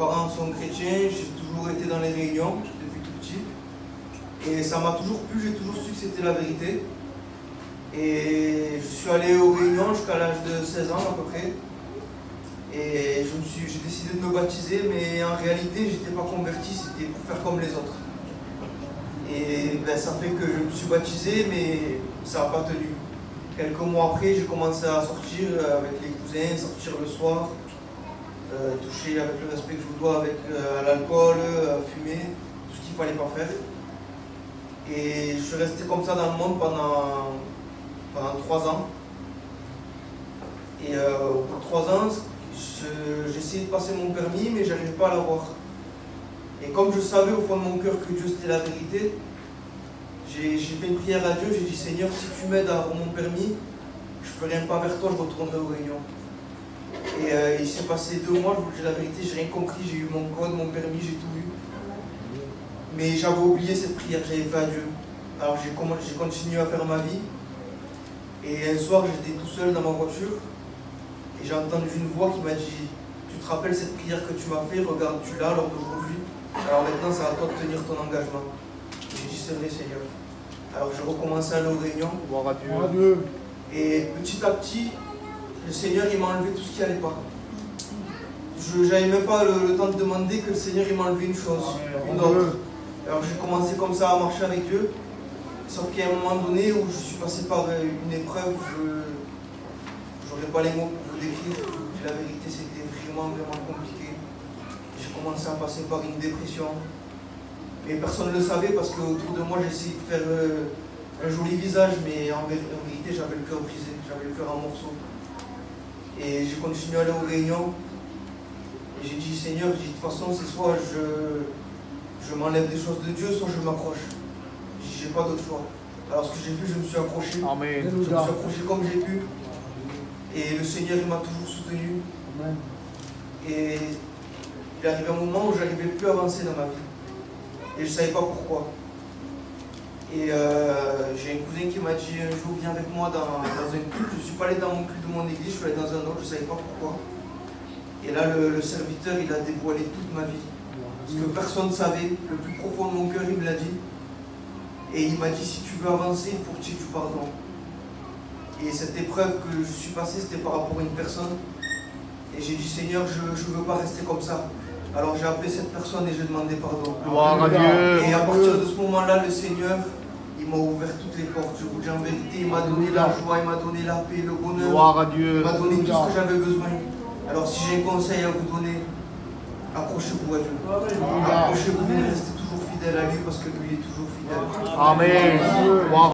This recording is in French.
parents sont chrétiens, j'ai toujours été dans les réunions depuis tout petit. Et ça m'a toujours plu, j'ai toujours su que c'était la vérité. Et je suis allé aux réunions jusqu'à l'âge de 16 ans à peu près. Et j'ai décidé de me baptiser, mais en réalité, je n'étais pas converti, c'était pour faire comme les autres. Et ben, ça fait que je me suis baptisé, mais ça n'a pas tenu. Quelques mois après, j'ai commencé à sortir avec les cousins, sortir le soir, toucher avec le respect que je vous dois avec l'alcool, fumer, tout ce qu'il ne fallait pas faire. Et je suis resté comme ça dans le monde pendant 3 ans. Et au bout de 3 ans, j'essayais de passer mon permis, mais je n'arrivais pas à l'avoir. Et comme je savais au fond de mon cœur que Dieu c'était la vérité, j'ai fait une prière à Dieu, j'ai dit Seigneur, si tu m'aides à avoir mon permis, je ne ferai un pas vers toi, je retournerai aux réunions. Et il s'est passé 2 mois, je vous dis la vérité, j'ai rien compris, j'ai eu mon code, mon permis, j'ai tout eu. Mais j'avais oublié cette prière que j'avais fait à Dieu. Alors j'ai continué à faire ma vie. Et un soir, j'étais tout seul dans ma voiture. Et j'ai entendu une voix qui m'a dit tu te rappelles cette prière que tu m'as fait, regarde, tu l'as lors d'aujourd'hui. Alors maintenant, c'est à toi de tenir ton engagement. J'ai dit c'est vrai, Seigneur. Alors j'ai recommencé à aller aux réunions. Gloire à Dieu. Et petit à petit, le Seigneur il m'a enlevé tout ce qui n'allait pas. Je n'avais même pas le temps de demander que le Seigneur il m'a enlevé une chose, une autre. Alors j'ai commencé comme ça à marcher avec Dieu. Sauf qu'il y a un moment donné où je suis passé par une épreuve, je n'aurais pas les mots pour vous décrire. La vérité, c'était vraiment compliqué. J'ai commencé à passer par une dépression. Mais personne ne le savait parce qu'autour de moi, j'essayais de faire un joli visage, mais en vérité, j'avais le cœur brisé, j'avais le cœur en morceaux. Et j'ai continué à aller aux réunions. Et j'ai dit, Seigneur, de toute façon, c'est soit je m'enlève des choses de Dieu, soit je m'accroche. J'ai pas d'autre choix. Alors ce que j'ai fait, je me suis accroché. Amen. Je me suis accroché comme j'ai pu. Et le Seigneur, il m'a toujours soutenu. Amen. Et il est arrivé un moment où je n'arrivais plus à avancer dans ma vie. Et je ne savais pas pourquoi. Et j'ai un cousin qui m'a dit un jour, viens avec moi dans un culte. Je ne suis pas allé dans mon culte de mon église, je suis allé dans un autre, je ne savais pas pourquoi. Et là, le serviteur, il a dévoilé toute ma vie. Ce que personne ne savait, le plus profond de mon cœur, il me l'a dit. Et il m'a dit, si tu veux avancer, il faut que tu aies du pardon. Et cette épreuve que je suis passé, c'était par rapport à une personne. Et j'ai dit, Seigneur, je ne veux pas rester comme ça. Alors j'ai appelé cette personne et j'ai demandé pardon. Gloire à Dieu. Et à partir de ce moment-là, le Seigneur, il m'a ouvert toutes les portes. Je vous dis en vérité, il m'a donné la joie, il m'a donné la paix, le bonheur. Gloire à Dieu. Il m'a donné tout ce que j'avais besoin. Alors si j'ai un conseil à vous donner, accrochez-vous à Dieu. Accrochez-vous, restez toujours fidèle à lui parce que lui est toujours fidèle. Amen. Gloire.